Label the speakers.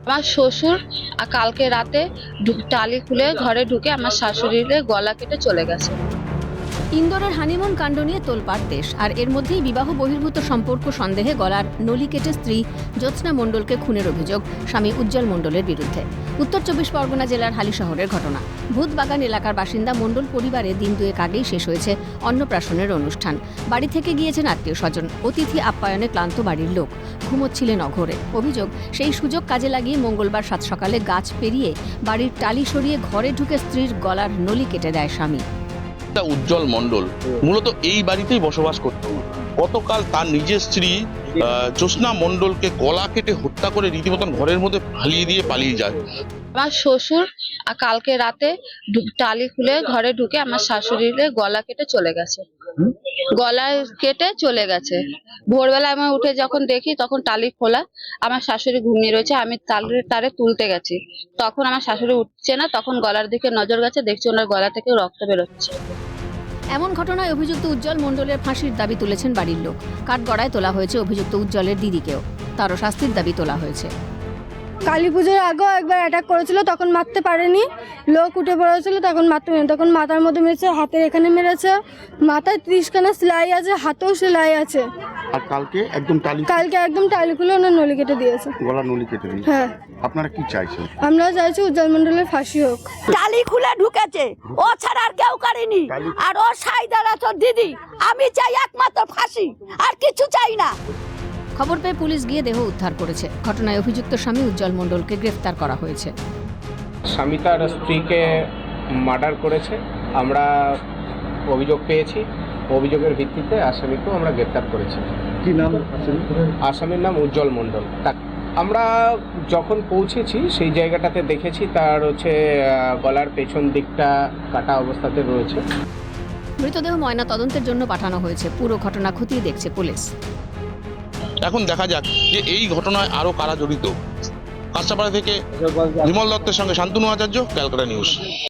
Speaker 1: আমার শ্বশুর কালকে রাতে টালি খুলে ঘরে ঢুকে আমার শাশুড়ির গলা কেটে চলে গেছে।
Speaker 2: ইন্দোরের হানিমুন কাণ্ড নিয়ে তোলপাড় দেশ, আর এর মধ্যেই বিবাহ বহির্ভূত সম্পর্ক সন্দেহে গলার নলি কেটে স্ত্রী জ্যোৎস্না মণ্ডলকে খুনের অভিযোগ স্বামী উজ্জ্বল মণ্ডলের বিরুদ্ধে। উত্তর 24 পরগনা জেলার হালিশহরের ঘটনা। ভূতবাগান এলাকার বাসিন্দা মণ্ডল পরিবারে দিন দুয়েক আগেই শেষ হয়েছে অন্নপ্রাশনের অনুষ্ঠান। বাড়ি থেকে গিয়েছেন আত্মীয় স্বজন, অতিথি আপ্যায়নে ক্লান্ত বাড়ির লোক, ঘুমোচ্ছিলেন অঘোরে। অভিযোগ, সেই সুযোগ কাজে লাগিয়ে মঙ্গলবার সাত সকালে গাছ পেরিয়ে বাড়ির টালি সরিয়ে ঘরে ঢুকে স্ত্রীর গলার নলি কেটে দেয় স্বামী।
Speaker 3: উজ্জ্বল মণ্ডল মূলত এই বাড়িতেই বসবাস করত। গতকাল তার নিজের স্ত্রী জ্যোৎস্না মণ্ডলকে গলা কেটে হত্যা করে রীতিমতন ঘরের মধ্যে ফালিয়ে দিয়ে পালিয়ে যায়।
Speaker 1: আমার শ্বশুর কালকে রাতে টালি খুলে ঘরে ঢুকে আমার শাশুড়ির গলা কেটে চলে গেছে। গলা কেটে চলে গেছে। ভোরবেলা আমি উঠে যখন দেখি তখন টালি খোলা, আমার শাশুড়ি ঘুমিয়ে রয়েছে। আমি তারে তুলতে গেছি, তখন আমার শাশুড়ি উঠছে না। তখন গলার দিকে নজর গেছে, দেখছি ওনার গলা থেকে রক্ত বেরোচ্ছে।
Speaker 2: এমন ঘটনায় অভিযুক্ত উজ্জ্বল মণ্ডলের ফাঁসির দাবি তুলেছেন বাড়ির লোক। কাঠগড়ায় তোলা হয়েছে অভিযুক্ত উজ্জ্বলের দিদিকেও, তারও শাস্তির দাবি তোলা হয়েছে।
Speaker 4: কালী পুজোর আগেও একবার অ্যাটাক করেছিল, তখন মারতে পারেনি, লোক উঠে পড়েছিল, তখন মারতে পারেনি। তখন মাথার মধ্যে মেরেছে, হাতের এখানে মেরেছে, মাথায় 30খানা সেলাই আছে, হাতেও সেলাই আছে।
Speaker 5: আর কালকে একদম
Speaker 4: টালি খুলে ওনার নলি কেটে দিয়েছে,
Speaker 5: গলা নলি কেটে দিয়েছে।
Speaker 4: হ্যাঁ।
Speaker 5: আপনারা কি চাইছেন?
Speaker 4: আমরা চাইছি উজ্জ্বল মণ্ডলের ফাঁসি হোক।
Speaker 6: টালি খুলে ঢুকেছে, ও ছাড়া আর কেউ করেনি। আর ও সাইদার আছে দিদি, আমি চাই একমাত্র ফাঁসি, আর কিছু চাই না।
Speaker 2: খবর পেয়ে পুলিশ গিয়ে দেহ উদ্ধার করেছে। ঘটনায় অভিযুক্ত স্বামী উজ্জ্বল মণ্ডলকে গ্রেফতার করা হয়েছে।
Speaker 7: স্বামী তার স্ত্রীকে মার্ডার করেছে, আমরা অভিযোগ পেয়েছি। অভিযোগের ভিত্তিতে আসামিকেও আমরা গ্রেফতার করেছি।
Speaker 5: কি নাম?
Speaker 7: আসামির নাম উজ্জ্বল মণ্ডল। আমরা যখন পৌঁছেছি সেই জায়গাটাতে দেখেছি তার গলার পেছন দিকটা কাটা অবস্থাতে রয়েছে।
Speaker 2: মৃতদেহ ময়না তদন্তের জন্য পাঠানো হয়েছে। পুরো ঘটনা খতিয়ে দেখছে পুলিশ।
Speaker 3: এখন দেখা যাক যে এই ঘটনায় আরো কারা জড়িত। কাঁচরাপাড়া থেকে বিমল দত্তের সঙ্গে শান্তনু আচার্য, ক্যালকাটা নিউজ।